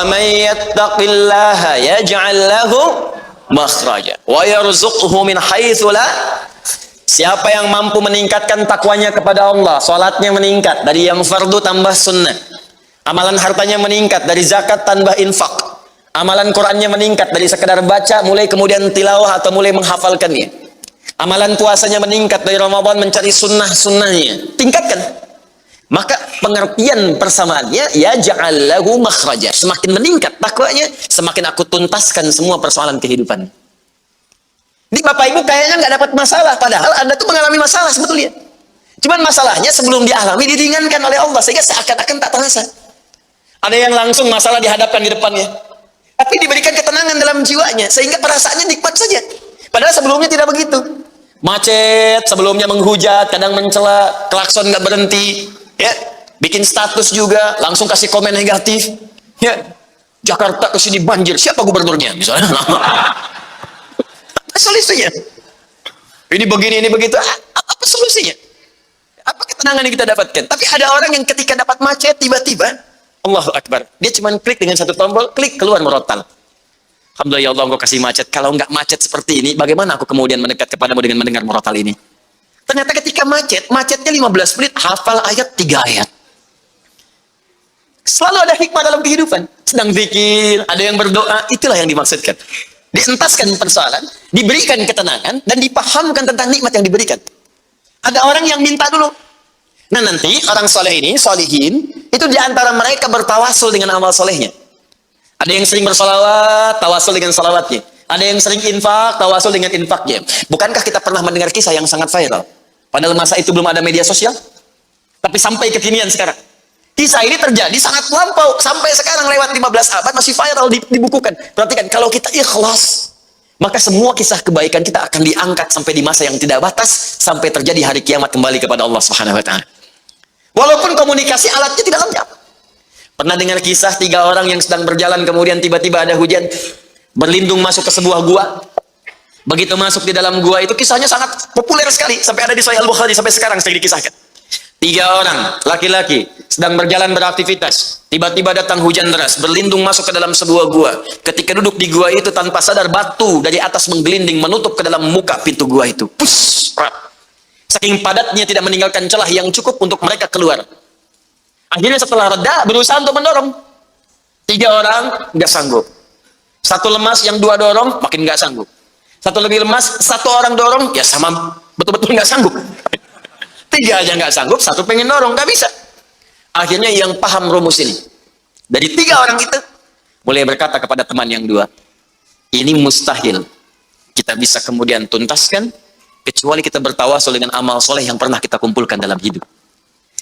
may yattaqillaha yaj'al lahu makhraja wa yarzuqhu min haitsu la. Siapa yang mampu meningkatkan takwanya kepada Allah, salatnya meningkat dari yang fardu tambah sunnah, amalan hartanya meningkat dari zakat tambah infak, amalan Qur'annya meningkat dari sekedar baca mulai kemudian tilawah atau mulai menghafalkannya, amalan puasanya meningkat dari Ramadan mencari sunnah-sunnahnya, tingkatkan. Maka pengertian persamaannya ya ja'al lahu makhraja, semakin meningkat takwanya, semakin aku tuntaskan semua persoalan kehidupan. Ini Bapak Ibu kayaknya nggak dapat masalah, padahal Anda tuh mengalami masalah sebetulnya. Cuman masalahnya sebelum dialami diringankan oleh Allah sehingga seakan-akan tak terasa. Ada yang langsung masalah dihadapkan di depannya, tapi diberikan ketenangan dalam jiwanya sehingga perasaannya nikmat saja. Padahal sebelumnya tidak begitu. Macet, sebelumnya menghujat, kadang mencela, klakson nggak berhenti, ya, bikin status juga, langsung kasih komen negatif, ya. Jakarta kesini banjir, siapa gubernurnya? Misalnya. Apa solusinya? Ini begini, ini begitu. Apa solusinya? Apa ketenangan yang kita dapatkan? Tapi ada orang yang ketika dapat macet tiba-tiba, Allahu Akbar, dia cuma klik dengan satu tombol, klik keluar murotal. Alhamdulillah ya Allah, engkau kasih macet. Kalau enggak macet seperti ini, bagaimana aku kemudian mendekat kepadamu dengan mendengar murotal ini? Ternyata ketika macetnya 15 menit, hafal ayat 3 ayat. Selalu ada hikmah dalam kehidupan. Sedang zikir, ada yang berdoa, itulah yang dimaksudkan. Dientaskan persoalan, diberikan ketenangan, dan dipahamkan tentang nikmat yang diberikan. Ada orang yang minta dulu. Nah nanti orang soleh ini, solihin, itu diantara mereka bertawasul dengan amal solehnya. Ada yang sering bersolawat, tawasul dengan salawatnya. Ada yang sering infak, tawasul dengan infaknya. Bukankah kita pernah mendengar kisah yang sangat viral? Padahal masa itu belum ada media sosial, tapi sampai kekinian sekarang. Kisah ini terjadi sangat lampau, sampai sekarang lewat 15 abad masih viral dibukukan. Perhatikan, kalau kita ikhlas, maka semua kisah kebaikan kita akan diangkat sampai di masa yang tidak batas, sampai terjadi hari kiamat kembali kepada Allah Subhanahu wa taala. Walaupun komunikasi alatnya tidak lengkap. Pernah dengar kisah 3 orang yang sedang berjalan, kemudian tiba-tiba ada hujan, berlindung masuk ke sebuah gua. Begitu masuk di dalam gua itu, kisahnya sangat populer sekali, sampai ada di Sahih Al-Bukhari sampai sekarang sering dikisahkan. 3 orang laki-laki sedang berjalan beraktivitas, tiba-tiba datang hujan deras, berlindung masuk ke dalam sebuah gua. Ketika duduk di gua itu, tanpa sadar batu dari atas menggelinding menutup ke dalam muka pintu gua itu. Push, saking padatnya tidak meninggalkan celah yang cukup untuk mereka keluar. Akhirnya setelah reda, berusaha untuk mendorong. 3 orang nggak sanggup. 1 lemas, yang 2 dorong makin nggak sanggup. 1 lebih lemas, 1 orang dorong, ya sama betul-betul nggak sanggup. 3 aja nggak sanggup, 1 pengen dorong, nggak bisa. Akhirnya yang paham rumus ini, dari 3 orang itu mulai berkata kepada teman yang 2, ini mustahil kita bisa kemudian tuntaskan kecuali kita bertawasul dengan amal soleh yang pernah kita kumpulkan dalam hidup.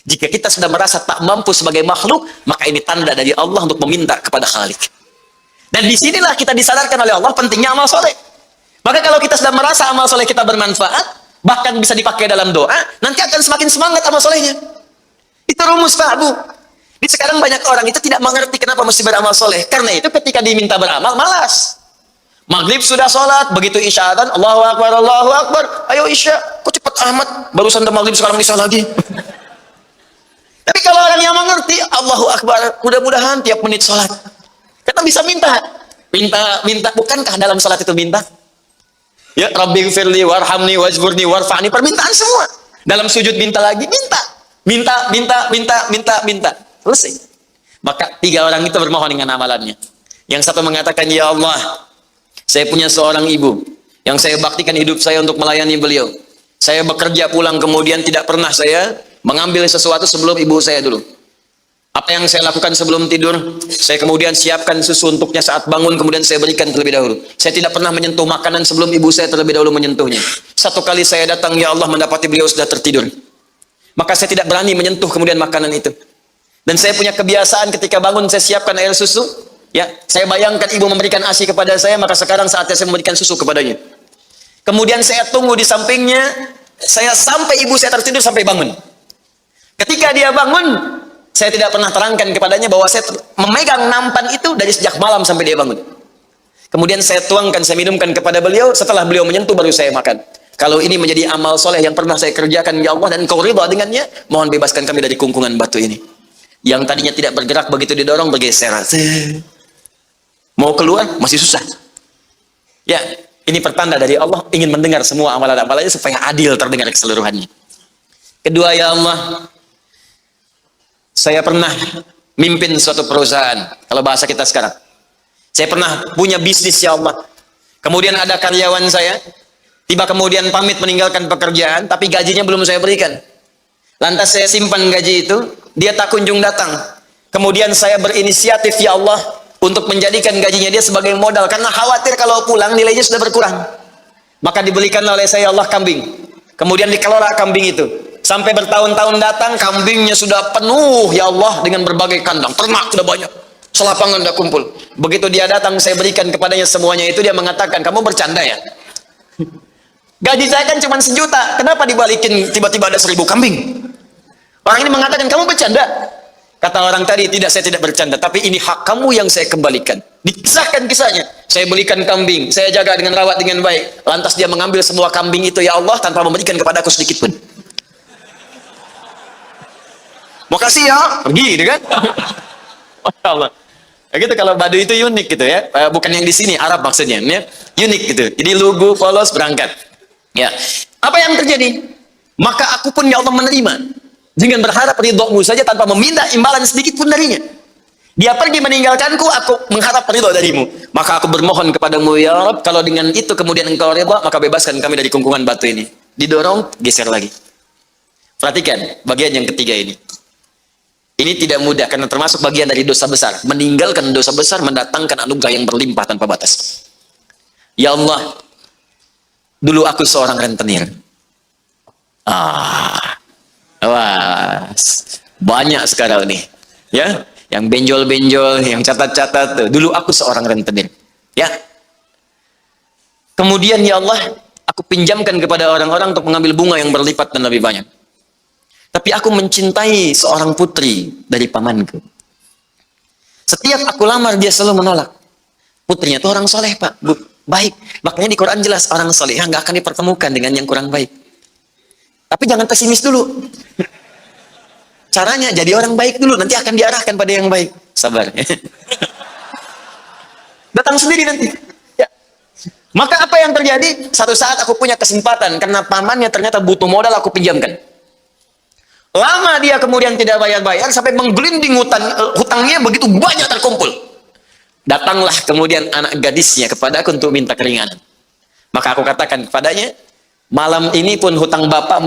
Jika kita sudah merasa tak mampu sebagai makhluk, maka ini tanda dari Allah untuk meminta kepada Khalik. Dan disinilah kita disadarkan oleh Allah pentingnya amal soleh. Maka kalau kita sudah merasa amal soleh kita bermanfaat, bahkan bisa dipakai dalam doa, nanti akan semakin semangat amal solehnya. Itu rumus Pak Bu. Di sekarang banyak orang itu tidak mengerti kenapa mesti beramal soleh. Karena itu ketika diminta beramal, malas. Maghrib sudah sholat, begitu isya adzan, Allahu Akbar, Allahu Akbar. Ayo isya, kok cepat amat, barusan udah maghrib sekarang isya lagi. Tapi kalau orang yang mengerti, Allahu Akbar, mudah-mudahan tiap menit sholat. Kita bisa minta. Minta, bukankah dalam sholat itu minta? Ya, Rabbi gfirli warhamni wajburni warfa'ni, permintaan semua. Dalam sujud minta lagi, minta. Selesai. Maka 3 orang itu bermohon dengan amalannya. Yang satu mengatakan, ya Allah, saya punya seorang ibu yang saya baktikan hidup saya untuk melayani beliau. Saya bekerja pulang kemudian tidak pernah saya mengambil sesuatu sebelum ibu saya dulu. Apa yang saya lakukan sebelum tidur, saya kemudian siapkan susu untuknya saat bangun, kemudian saya berikan terlebih dahulu. Saya tidak pernah menyentuh makanan sebelum ibu saya terlebih dahulu menyentuhnya. 1 kali saya datang, ya Allah, mendapati beliau sudah tertidur. Maka saya tidak berani menyentuh kemudian makanan itu. Dan saya punya kebiasaan ketika bangun, saya siapkan air susu. Ya, saya bayangkan ibu memberikan ASI kepada saya, maka sekarang saatnya saya memberikan susu kepadanya. Kemudian saya tunggu di sampingnya, saya sampai ibu saya tertidur sampai bangun. Ketika dia bangun, saya tidak pernah terangkan kepadanya bahwa saya memegang nampan itu dari sejak malam sampai dia bangun. Kemudian saya tuangkan, saya minumkan kepada beliau, setelah beliau menyentuh baru saya makan. Kalau ini menjadi amal soleh yang pernah saya kerjakan, ya Allah, dan Engkau ridha dengannya, mohon bebaskan kami dari kungkungan batu ini. Yang tadinya tidak bergerak, begitu didorong bergeser. Mau keluar masih susah. Ya, ini pertanda dari Allah ingin mendengar semua amalan-amalannya supaya adil terdengar keseluruhannya. Kedua, ya Allah, saya pernah mimpin suatu perusahaan. Kalau bahasa kita sekarang, saya pernah punya bisnis, ya Allah. Kemudian ada karyawan saya, tiba kemudian pamit meninggalkan pekerjaan, tapi gajinya belum saya berikan. Lantas saya simpan gaji itu, dia tak kunjung datang. Kemudian saya berinisiatif, ya Allah, untuk menjadikan gajinya dia sebagai modal, karena khawatir kalau pulang nilainya sudah berkurang. Maka dibelikan oleh saya, ya Allah, kambing. Kemudian dikelola kambing itu. Sampai bertahun-tahun datang, kambingnya sudah penuh, ya Allah, dengan berbagai kandang. Ternak sudah banyak. Selapangan sudah kumpul. Begitu dia datang, saya berikan kepadanya semuanya itu, dia mengatakan, kamu bercanda ya? Gaji saya kan cuma 1 juta, kenapa dibalikin tiba-tiba ada 1000 kambing? Orang ini mengatakan, kamu bercanda? Kata orang tadi, tidak, saya tidak bercanda, tapi ini hak kamu yang saya kembalikan. Dikisahkan kisahnya. Saya belikan kambing, saya jaga dengan rawat dengan baik. Lantas dia mengambil semua kambing itu, ya Allah, tanpa memberikan kepada aku sedikit pun. Mau kasih ya, pergi, gitu kan? Masya Allah. Ya gitu, kalau Baduy itu unik gitu ya. Bukan yang di sini, Arab maksudnya. Ya. Unik gitu. Jadi lugu, polos, berangkat. Ya. Apa yang terjadi? Maka aku pun, ya Allah, menerima. Dengan berharap ridhomu saja tanpa meminta imbalan sedikit pun darinya. Dia pergi meninggalkanku, aku mengharap ridho darimu. Maka aku bermohon kepadamu, ya Rabb, kalau dengan itu kemudian engkau ridha, maka bebaskan kami dari kungkungan batu ini. Didorong, geser lagi. Perhatikan bagian yang ketiga ini. Ini tidak mudah karena termasuk bagian dari dosa besar. Meninggalkan dosa besar mendatangkan anugerah yang berlimpah tanpa batas. Ya Allah, dulu aku seorang rentenir. Wah, banyak sekarang nih. Ya, yang benjol-benjol, yang catat-catat tuh. Dulu aku seorang rentenir. Ya. Kemudian, ya Allah, aku pinjamkan kepada orang-orang untuk mengambil bunga yang berlipat dan lebih banyak. Tapi aku mencintai seorang putri dari pamanku. Setiap aku lamar, dia selalu menolak. Putrinya itu orang soleh, Pak. Bu, baik. Makanya di Quran jelas, orang soleh nggak akan dipertemukan dengan yang kurang baik. Tapi jangan pesimis dulu. Caranya, jadi orang baik dulu. Nanti akan diarahkan pada yang baik. Sabar. Datang sendiri nanti. Ya. Maka apa yang terjadi? Satu saat aku punya kesempatan. Karena pamannya ternyata butuh modal, aku pinjamkan. Lama dia kemudian tidak bayar-bayar sampai menggelinding hutangnya begitu banyak terkumpul. Datanglah kemudian anak gadisnya kepada aku untuk minta keringanan. Maka aku katakan kepadanya, malam ini pun hutang bapak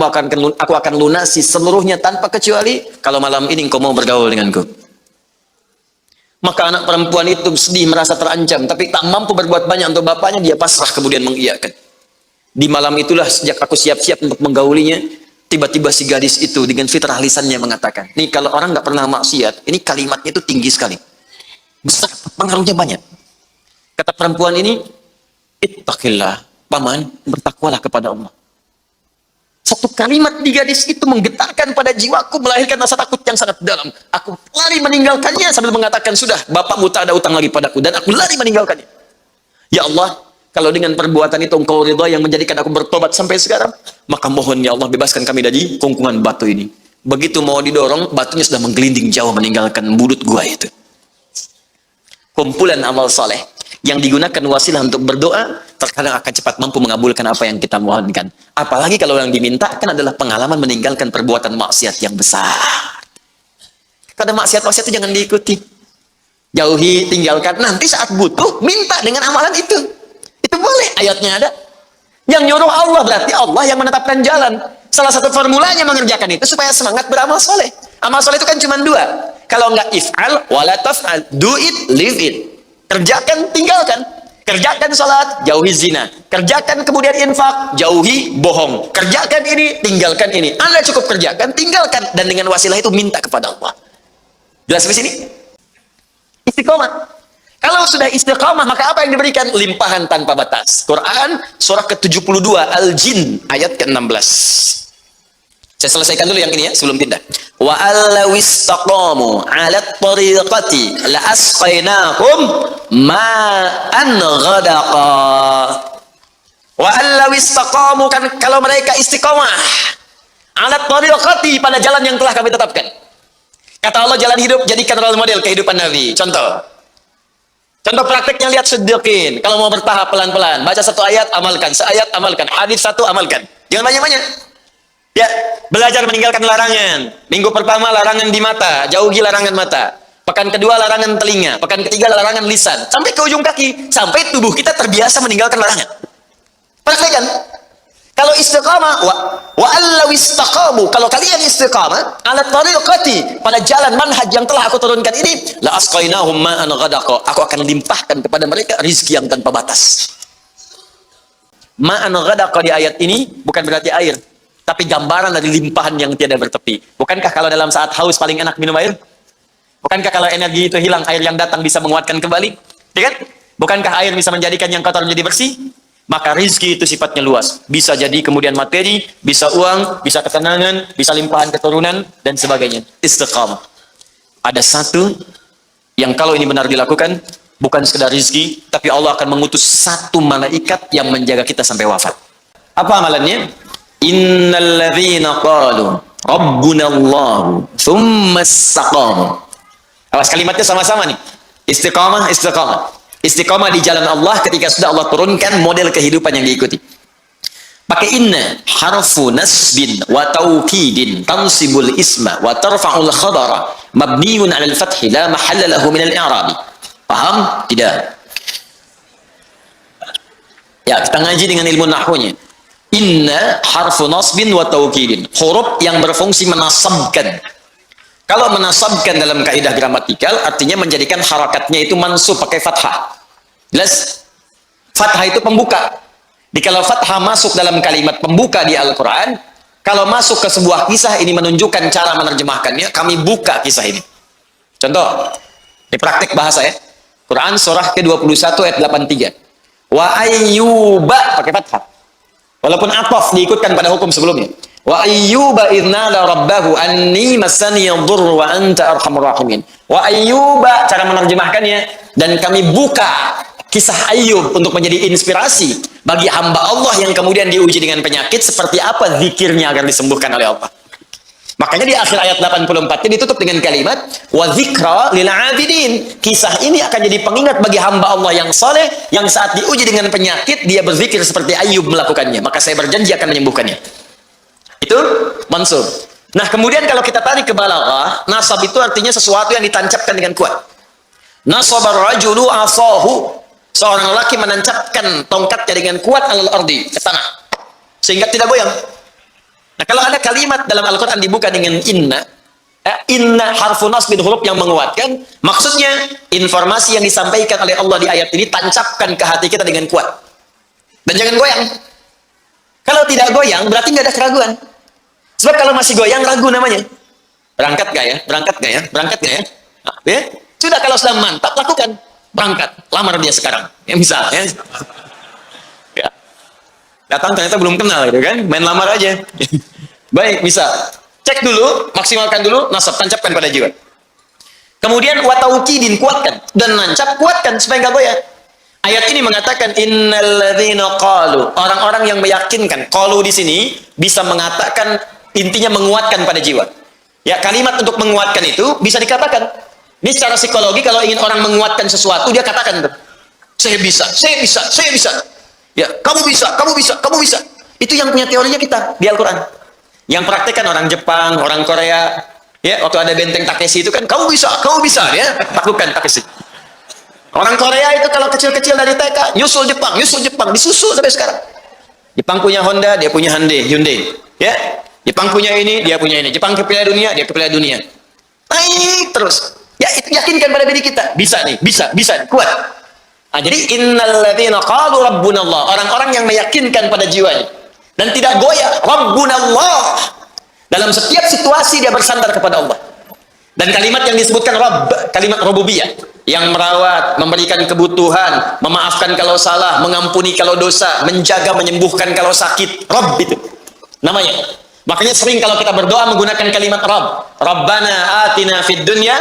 aku akan lunasi seluruhnya tanpa kecuali kalau malam ini engkau mau bergaul denganku. Maka anak perempuan itu sedih, merasa terancam, tapi tak mampu berbuat banyak untuk bapaknya, dia pasrah kemudian mengiyakan. Di malam itulah sejak aku siap-siap untuk menggaulinya, tiba-tiba si gadis itu dengan fitrah lisannya mengatakan, nih kalau orang nggak pernah maksiat, ini kalimatnya itu tinggi sekali. Besar, pengaruhnya banyak. Kata perempuan ini, ittaqillah, paman, bertakwalah kepada Allah. Satu kalimat di gadis itu menggetarkan pada jiwaku, melahirkan rasa takut yang sangat dalam. Aku lari meninggalkannya sambil mengatakan, sudah, bapakmu tak ada utang lagi padaku, dan aku lari meninggalkannya. Ya Allah, kalau dengan perbuatan itu engkau ridha yang menjadikan aku bertobat sampai sekarang, maka mohon ya Allah bebaskan kami dari kungkungan batu ini. Begitu mau didorong, batunya sudah menggelinding jauh meninggalkan mulut gua itu. Kumpulan amal soleh yang digunakan wasilah untuk berdoa, terkadang akan cepat mampu mengabulkan apa yang kita mohonkan. Apalagi kalau yang dimintakan adalah pengalaman meninggalkan perbuatan maksiat yang besar. Karena maksiat-maksiat itu jangan diikuti. Jauhi, tinggalkan. Nanti saat butuh, minta dengan amalan itu. Itu boleh, ayatnya ada. Yang nyuruh Allah, berarti Allah yang menetapkan jalan. Salah satu formulanya mengerjakan itu supaya semangat beramal soleh. Amal soleh itu kan cuma 2. Kalau enggak if'al, wala taf'al. Do it, live it. Kerjakan, tinggalkan. Kerjakan salat, jauhi zina. Kerjakan kemudian infak, jauhi bohong. Kerjakan ini, tinggalkan ini. Anda cukup kerjakan, tinggalkan. Dan dengan wasilah itu minta kepada Allah. Jelas di sini? Istiqomah. Kalau sudah istiqamah, maka apa yang diberikan? Limpahan tanpa batas. Quran, surah ke-72, Al-Jin, ayat ke-16. Saya selesaikan dulu yang ini ya, sebelum pindah. Wa allawistaqamu ala tariqati la asqainakum ma'an ghadaqa. Wa allawistaqamu, kan kalau mereka istiqamah ala tariqati, pada jalan yang telah kami tetapkan. Kata Allah, jalan hidup jadikan role model kehidupan Nabi. Contoh Contoh prakteknya lihat siddiqin. Kalau mau bertahap pelan-pelan, baca satu ayat, amalkan. Seayat, amalkan. Hadis satu, amalkan. Jangan banyak-banyak. Ya, belajar meninggalkan larangan. Minggu pertama larangan di mata, jauhi larangan mata. Pekan kedua larangan telinga, pekan ketiga larangan lisan. Sampai ke ujung kaki, sampai tubuh kita terbiasa meninggalkan larangan. Praktekkan. Kalau istiqamah, wa allau istaqamu, kalau kalian istiqamah ala tariqati, pada jalan manhaj yang telah aku turunkan ini, la asqainahum ma'an ghadaqa, aku akan limpahkan kepada mereka rizki yang tanpa batas. Ma'an ghadaqa di ayat ini bukan berarti air, tapi gambaran dari limpahan yang tiada bertepi. Bukankah kalau dalam saat haus paling enak minum air? Bukankah kalau energi itu hilang, air yang datang bisa menguatkan kembali? Ya kan? Bukankah air bisa menjadikan yang kotor menjadi bersih? Maka rizki itu sifatnya luas. Bisa jadi kemudian materi, bisa uang, bisa ketenangan, bisa limpahan keturunan, dan sebagainya. Istiqamah. Ada satu yang kalau ini benar dilakukan, bukan sekedar rizki, tapi Allah akan mengutus satu malaikat yang menjaga kita sampai wafat. Apa amalannya? Innal ladzina qalu rabbunallahu tsumma istaqamu. Awas, kalimatnya sama-sama nih. Istiqamah, istiqamah. Istiqamah di jalan Allah ketika sudah Allah turunkan model kehidupan yang diikuti. Pakai inna, harfu nasbin wa taukidin tansibul isma wa tarfa'ul khabara mabniun 'ala al-fathi la mahalla lahu min al-i'rab. Paham? Tidak. Ya, kita ngaji dengan ilmu nahwunya. Inna harfu nasbin wa taukidin, huruf yang berfungsi menasabkan. Kalau menasabkan dalam kaidah gramatikal artinya menjadikan harakatnya itu mansub pakai fathah. Jelas? Fathah itu pembuka. Kalau fathah masuk dalam kalimat pembuka di Al-Quran, kalau masuk ke sebuah kisah ini menunjukkan cara menerjemahkannya, kami buka kisah ini. Contoh, di praktek bahasa ya. Quran surah ke-21 ayat 83. Wa ayyuba pakai fathah. Walaupun ataf diikutkan pada hukum sebelumnya. Wa ayyuba idznala rabbahu anni massani yadhurru wa anta arhamur rahimin. Wa ayyuba cara menerjemahkannya, dan kami buka kisah Ayyub untuk menjadi inspirasi bagi hamba Allah yang kemudian diuji dengan penyakit, seperti apa zikirnya agar disembuhkan oleh Allah. Makanya di akhir ayat 84 ditutup dengan kalimat wa dzikra lil abidin. Kisah ini akan jadi pengingat bagi hamba Allah yang saleh yang saat diuji dengan penyakit dia berzikir seperti Ayyub melakukannya, maka saya berjanji akan menyembuhkannya. Itu mansub. Nah, kemudian kalau kita tarik ke balaghah, nasab itu artinya sesuatu yang ditancapkan dengan kuat. Nasabar rajulu asahu, seorang lelaki menancapkan tongkatnya dengan kuat alal ardi, ke tanah, sehingga tidak goyang. Nah, kalau ada kalimat dalam Al-Quran dibuka dengan inna, inna harfu nasbin, huruf yang menguatkan, maksudnya informasi yang disampaikan oleh Allah di ayat ini tancapkan ke hati kita dengan kuat. Dan jangan goyang. Kalau tidak goyang, berarti nggak ada keraguan. Sebab kalau masih goyang, ragu namanya. Berangkat gak ya? Berangkat gak ya? Berangkat gak ya? Nah, ya? Sudah, kalau sudah mantap, lakukan. Berangkat. Lamar dia sekarang. Ya, misalnya. Ya. Datang ternyata belum kenal, gitu kan? Main lamar aja. Baik, bisa. Cek dulu, maksimalkan dulu, nasab, tancapkan pada jiwa. Kemudian, wataukidin, kuatkan. Dan nancap, kuatkan, supaya nggak goyang. Ayat ini mengatakan, innalladzina qalu, orang-orang yang meyakinkan. Qalu di sini bisa mengatakan, intinya menguatkan pada jiwa. Ya, kalimat untuk menguatkan itu bisa dikatakan. Ini secara psikologi, kalau ingin orang menguatkan sesuatu, dia katakan tuh, saya bisa, saya bisa, saya bisa. Ya, kamu bisa, kamu bisa, kamu bisa. Itu yang punya teorinya kita di Al-Quran. Yang praktekkan orang Jepang, orang Korea. Ya, waktu ada benteng Takeshi itu kan, kamu bisa, ya, taklukkan Takeshi. Orang Korea itu kalau kecil-kecil dari TK, nyusul Jepang, disusul sampai sekarang. Jepang punya Honda, dia punya Hyundai. Ya, Jepang punya ini, dia punya ini. Jepang ke Piala Dunia, dia ke Piala Dunia. Naik terus. Ya, itu yakinkan pada diri kita. Bisa nih, bisa, kuat. Nah, jadi innalladzina qalu rabbunallah, orang-orang yang meyakinkan pada jiwanya dan tidak goyah, rabbunallah. Dalam setiap situasi dia bersandar kepada Allah. Dan kalimat yang disebutkan Rabb, kalimat rububiyah, yang merawat, memberikan kebutuhan, memaafkan kalau salah, mengampuni kalau dosa, menjaga, menyembuhkan kalau sakit. Rabb itu namanya. Makanya sering kalau kita berdoa menggunakan kalimat Rabb. Rabbana atina fid dunya,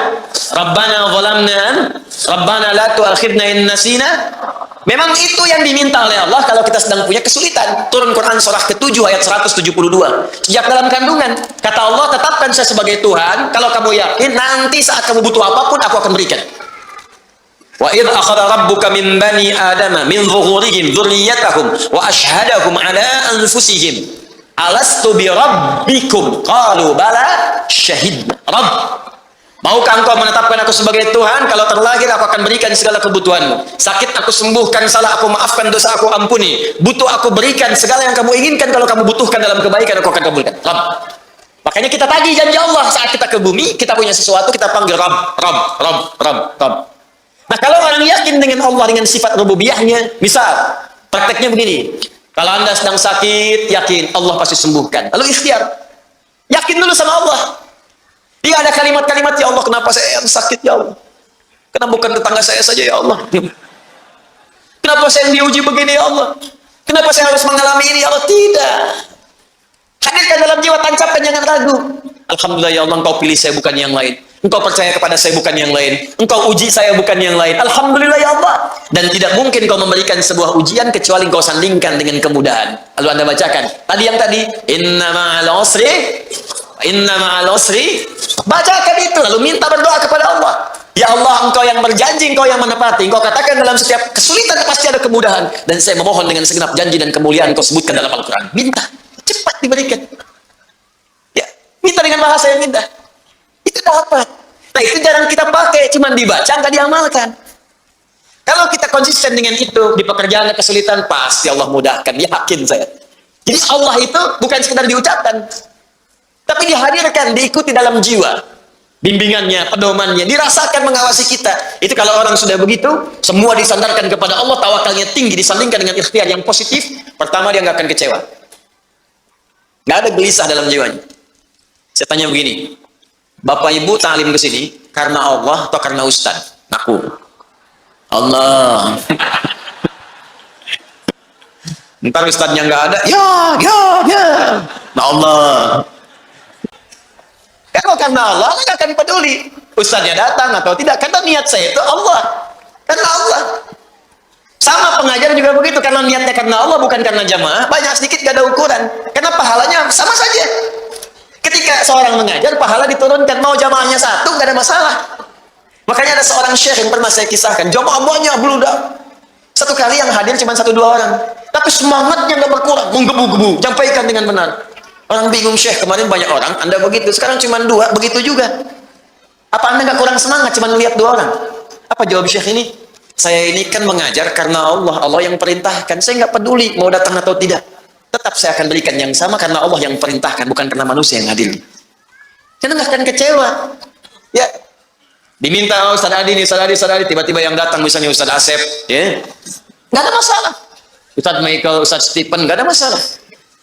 Rabbana zalamna, Rabbana la tu'akhidna in nasina. Memang itu yang diminta oleh Allah kalau kita sedang punya kesulitan. Turun Quran surah ke-7 ayat 172. Sejak dalam kandungan, kata Allah, tetapkan saya sebagai Tuhan. Kalau kamu yakin, nanti saat kamu butuh apapun, aku akan berikan. Wa idh akhadha rabbuka min bani adama min zuhurihim dzurriyyatahum wa ashhadahum ala anfusihim alastu bi rabbikum qalu bala syahidna. Rabb, maukah engkau menetapkan aku sebagai Tuhan? Kalau terlahir aku akan berikan segala kebutuhanmu. Sakit aku sembuhkan, salah aku maafkan, dosa aku ampuni. Butuh aku berikan segala yang kamu inginkan. Kalau kamu butuhkan dalam kebaikan, aku akan kabulkan. Rabb. Makanya kita tagih janji Allah saat kita ke bumi, kita punya sesuatu, kita panggil Rabb, Rabb, Rabb, Rabb, Rabb. Nah, kalau orang yakin dengan Allah, dengan sifat rububiyahnya, misal prakteknya begini, kalau Anda sedang sakit, yakin Allah pasti sembuhkan. Lalu ikhtiar, yakin dulu sama Allah. Dia ada kalimat-kalimat, ya Allah, kenapa saya yang sakit, ya Allah? Kenapa bukan tetangga saya saja, ya Allah? Kenapa saya yang diuji begini, ya Allah? Kenapa saya harus mengalami ini, ya Allah? Tidak. Hadirkan dalam jiwa, tancapkan, jangan ragu. Alhamdulillah, ya Allah, engkau pilih saya bukan yang lain. Engkau percaya kepada saya bukan yang lain. Engkau uji saya bukan yang lain. Alhamdulillah, ya Allah. Dan tidak mungkin kau memberikan sebuah ujian kecuali kau sandingkan dengan kemudahan. Lalu Anda bacakan. Tadi yang tadi, inna ma'al usri. Bacakan itu, lalu minta berdoa kepada Allah. Ya Allah, engkau yang berjanji, engkau yang menepati. Engkau katakan dalam setiap kesulitan pasti ada kemudahan. Dan saya memohon dengan segenap janji dan kemuliaan kau sebutkan dalam Al-Quran. Minta, cepat diberikan. Ya, minta dengan bahasa yang indah. Itu dapat. Nah, itu jarang kita pakai, cuman dibaca, nggak diamalkan. Kalau kita konsisten dengan itu, di pekerjaan kesulitan, pasti Allah mudahkan. Yakin saya. Jadi Allah itu bukan sekedar diucapkan, tapi dihadirkan, diikuti dalam jiwa. Bimbingannya, pedomannya, dirasakan mengawasi kita. Itu kalau orang sudah begitu, semua disandarkan kepada Allah, tawakalnya tinggi, disandingkan dengan ikhtiar yang positif, pertama dia nggak akan kecewa. Nggak ada gelisah dalam jiwanya. Saya tanya begini, Bapak Ibu ta'lim ke sini karena Allah atau karena Ustaz? Ngaku. Allah. Ntar Ustaznya nggak ada, ya. Nah Allah. Kalau karena Allah, nggak akan peduli Ustaznya datang atau tidak. Karena niat saya itu Allah. Karena Allah. Sama pengajar juga begitu. Karena niatnya karena Allah, bukan karena jamaah. Banyak sedikit gak ada ukuran. Karena pahalanya sama saja. Ketika seorang mengajar, pahala diturunkan. Mau jamaahnya satu, nggak ada masalah. Makanya ada seorang syekh yang pernah saya kisahkan. Jamaah banyak, beludak. Satu kali yang hadir cuma 1-2 orang. Tapi semangatnya nggak berkurang. Menggebu-gebu. Sampaikan dengan benar. Orang bingung, Syekh. Kemarin banyak orang, Anda begitu. Sekarang cuma 2, begitu juga. Apa Anda nggak kurang semangat, cuma melihat 2 orang? Apa jawab Syekh ini? Saya ini kan mengajar karena Allah. Allah yang perintahkan. Saya nggak peduli mau datang atau tidak. Tetap saya akan berikan yang sama karena Allah yang perintahkan, bukan karena manusia yang hadir. Karena nggak akan kecewa. Ya, diminta Ustaz Adi nih, Ustaz Adi, tiba-tiba yang datang misalnya Ustaz Asep, ya, nggak ada masalah. Ustaz Michael, Ustaz Stephen, nggak ada masalah.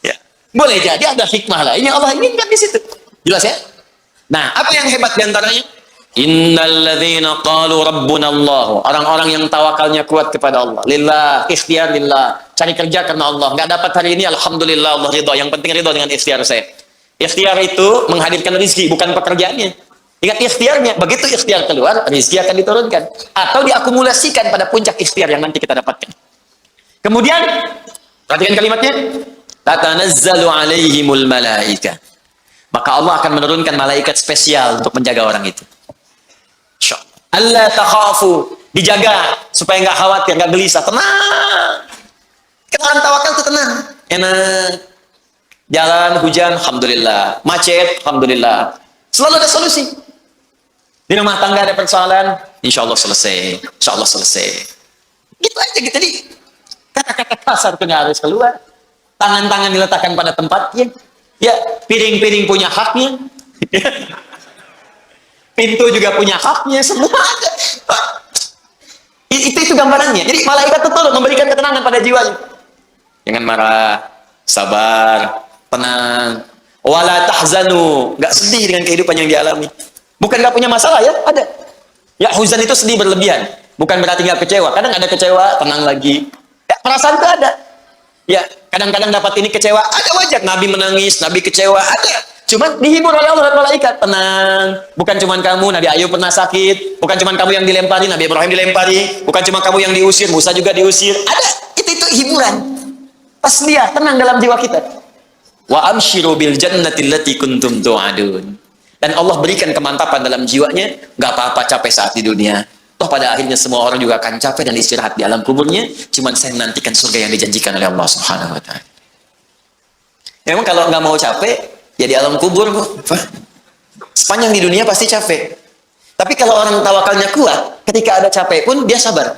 Ya, boleh jadi ada hikmah lah. Ini Allah inginkan di situ. Jelas ya? Nah, apa yang hebat diantaranya? Innalladzina qalu rabbuna Allah. Orang-orang yang tawakalnya kuat kepada Allah. Lillah, ikhtiar lillah. Cari kerja karena Allah. Nggak dapat hari ini, alhamdulillah Allah ridho. Yang penting ridho dengan ikhtiar saya. Ikhtiar itu menghadirkan rezeki, bukan pekerjaannya. Ingat ikhtiarnya. Begitu ikhtiar keluar, rezeki akan diturunkan. Atau diakumulasikan pada puncak ikhtiar yang nanti kita dapatkan. Kemudian, perhatikan kalimatnya. Tatanazzalu alaihimul malaika. Maka Allah akan menurunkan malaikat spesial untuk menjaga orang itu. Allah takhafu, dijaga supaya nggak khawatir, nggak gelisah, tenang. Kita orang tawakal itu tenang, enak. Jalan hujan, alhamdulillah. Macet, alhamdulillah. Selalu ada solusi. Di rumah tangga ada persoalan, insya Allah selesai, insya Allah selesai. Gitu aja gitu. Jadi kata-kata kasar itu nggak harus keluar. Tangan-tangan diletakkan pada tempatnya. Ya, piring-piring punya haknya. Pintu juga punya haknya, semua ada. Itu gambarannya. Jadi malaikat itu memberikan ketenangan pada jiwanya. Jangan marah, sabar, tenang. Wala tahzanu, nggak sedih dengan kehidupan yang dialami. Bukan nggak punya masalah ya, ada. Ya, huzan itu sedih berlebihan. Bukan berarti nggak kecewa. Kadang ada kecewa, tenang lagi. Ya, perasaan itu ada. Ya, kadang-kadang dapat ini kecewa, ada wajar. Nabi menangis, Nabi kecewa, ada. Cuma dihibur oleh Allah dan malaikat. Tenang. Bukan cuma kamu, Nabi Ayub pernah sakit. Bukan cuma kamu yang dilempari, Nabi Ibrahim dilempari. Bukan cuma kamu yang diusir, Musa juga diusir. Ada. Itu hiburan. Tasliah, tenang dalam jiwa kita. Wa amshiru bil jannati allati kuntum tu'adun. Dan Allah berikan kemantapan dalam jiwanya. Gak apa-apa capek saat di dunia. Toh pada akhirnya semua orang juga akan capek dan istirahat di alam kuburnya. Cuman saya menantikan surga yang dijanjikan oleh Allah Subhanahu wa Ta'ala. Memang kalau nggak mau capek, ya di alam kubur, sepanjang di dunia pasti capek. Tapi kalau orang tawakalnya kuat, ketika ada capek pun dia sabar.